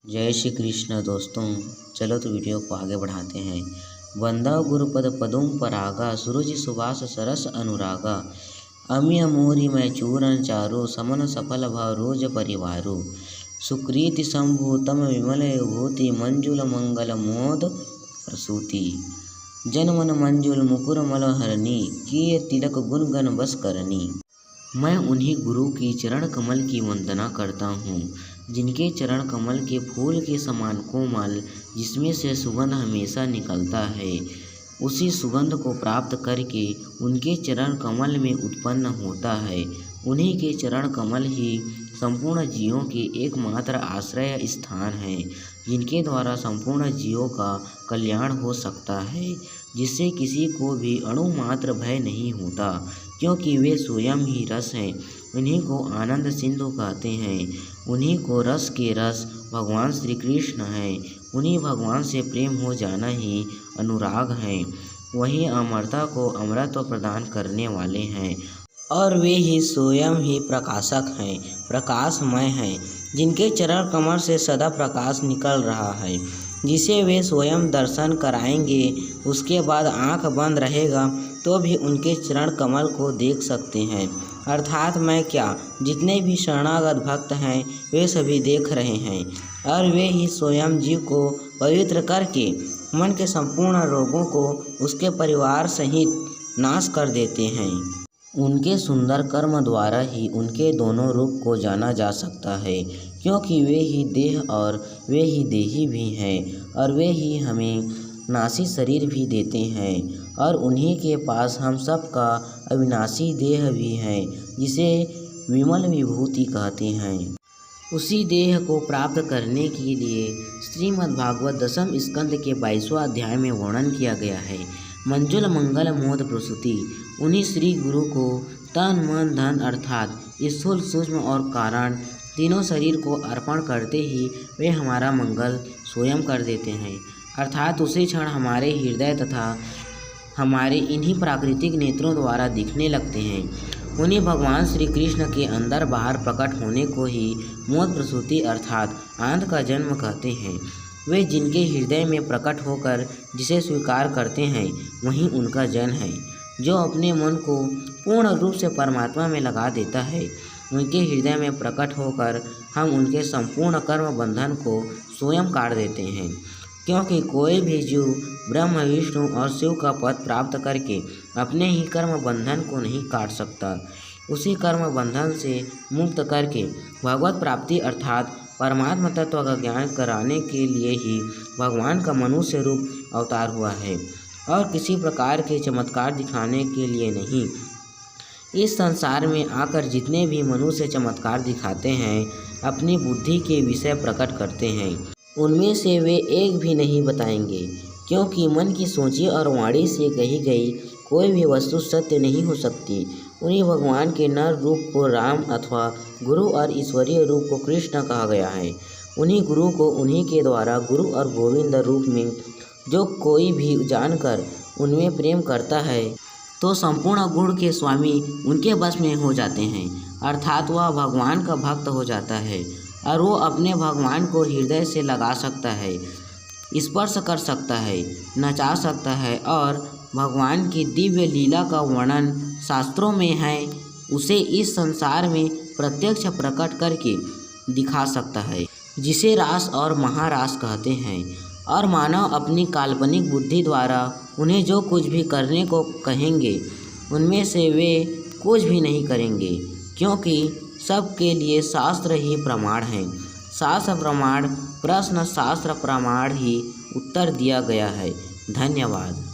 जय श्री कृष्ण दोस्तों। चलो तो वीडियो को आगे बढ़ाते हैं। वंदा गुरुपद पदों परागा सुरुचि सुवास सरस अनुरागा अमिय मोरी मैं चूरन चारो समन सफल भव रोज परिवारो सुकृति संभूतम विमल भूति मंजुल मंगल मोद प्रसूति जनमन मंजुल मुकुर मल हरणी किए तिलक गुण गण बस करनी। मैं उन्हीं गुरु की चरण कमल की वंदना करता हूँ जिनके चरण कमल के फूल के समान कोमल, जिसमें से सुगंध हमेशा निकलता है। उसी सुगंध को प्राप्त करके उनके चरण कमल में उत्पन्न होता है। उन्हीं के चरण कमल ही संपूर्ण जीवों के एकमात्र आश्रय स्थान है, जिनके द्वारा संपूर्ण जीवों का कल्याण हो सकता है, जिससे किसी को भी अणुमात्र भय नहीं होता, क्योंकि वे स्वयं ही रस हैं। उन्हीं को आनंद सिंधु कहते हैं। उन्हीं को रस के रस भगवान श्री कृष्ण हैं। उन्हीं भगवान से प्रेम हो जाना ही अनुराग है। वही अमरता को अमरत्व प्रदान करने वाले हैं और वे ही स्वयं ही प्रकाशक हैं, प्रकाशमय हैं, जिनके चरण कमल से सदा प्रकाश निकल रहा है, जिसे वे स्वयं दर्शन कराएंगे। उसके बाद आंख बंद रहेगा तो भी उनके चरण कमल को देख सकते हैं। अर्थात मैं क्या, जितने भी शरणागत भक्त हैं वे सभी देख रहे हैं और वे ही स्वयं जीव को पवित्र करके मन के संपूर्ण रोगों को उसके परिवार सहित नाश कर देते हैं। उनके सुंदर कर्म द्वारा ही उनके दोनों रूप को जाना जा सकता है, क्योंकि वे ही देह और वे ही देही भी हैं और वे ही हमें नासी शरीर भी देते हैं और उन्हीं के पास हम सब का अविनाशी देह भी है, जिसे विमल विभूति कहते हैं। उसी देह को प्राप्त करने के लिए श्रीमद्भागवत दशम स्कंद के 22वां अध्याय में वर्णन किया गया है। मंजुल मंगल मोद प्रसूति। उन्हीं श्री गुरु को तन मन धन अर्थात स्थूल सूक्ष्म और कारण तीनों शरीर को अर्पण करते ही वे हमारा मंगल स्वयं कर देते हैं। अर्थात उसी क्षण हमारे हृदय तथा हमारे इन्हीं प्राकृतिक नेत्रों द्वारा दिखने लगते हैं। उन्हीं भगवान श्री कृष्ण के अंदर बाहर प्रकट होने को ही मोद प्रसूति अर्थात आनंद का जन्म कहते हैं। वे जिनके हृदय में प्रकट होकर जिसे स्वीकार करते हैं वही उनका जन है। जो अपने मन को पूर्ण रूप से परमात्मा में लगा देता है, उनके हृदय में प्रकट होकर हम उनके संपूर्ण कर्म बंधन को स्वयं काट देते हैं, क्योंकि कोई भी जीव ब्रह्म विष्णु और शिव का पद प्राप्त करके अपने ही कर्म बंधन को नहीं काट सकता। उसी कर्म बंधन से मुक्त करके भगवत प्राप्ति अर्थात परमात्मा तत्व का ज्ञान कराने के लिए ही भगवान का मनुष्य रूप अवतार हुआ है और किसी प्रकार के चमत्कार दिखाने के लिए नहीं। इस संसार में आकर जितने भी मनुष्य चमत्कार दिखाते हैं, अपनी बुद्धि के विषय प्रकट करते हैं, उनमें से वे एक भी नहीं बताएंगे, क्योंकि मन की सोची और वाणी से कही गई कोई भी वस्तु सत्य नहीं हो सकती। उन्हीं भगवान के नर रूप को राम अथवा गुरु और ईश्वरीय रूप को कृष्ण कहा गया है। उन्हीं गुरु को उन्हीं के द्वारा गुरु और गोविंद रूप में जो कोई भी जानकर उनमें प्रेम करता है तो संपूर्ण गुण के स्वामी उनके बस में हो जाते हैं, अर्थात वह भगवान का भक्त हो जाता है और वो अपने भगवान को हृदय से लगा सकता है, स्पर्श कर सकता है, नचा सकता है और भगवान की दिव्य लीला का वर्णन शास्त्रों में है उसे इस संसार में प्रत्यक्ष प्रकट करके दिखा सकता है, जिसे रास और महारास कहते हैं। और मानव अपनी काल्पनिक बुद्धि द्वारा उन्हें जो कुछ भी करने को कहेंगे उनमें से वे कुछ भी नहीं करेंगे, क्योंकि सबके लिए शास्त्र ही प्रमाण है। शास्त्र प्रमाण प्रश्न शास्त्र प्रमाण ही उत्तर दिया गया है। धन्यवाद।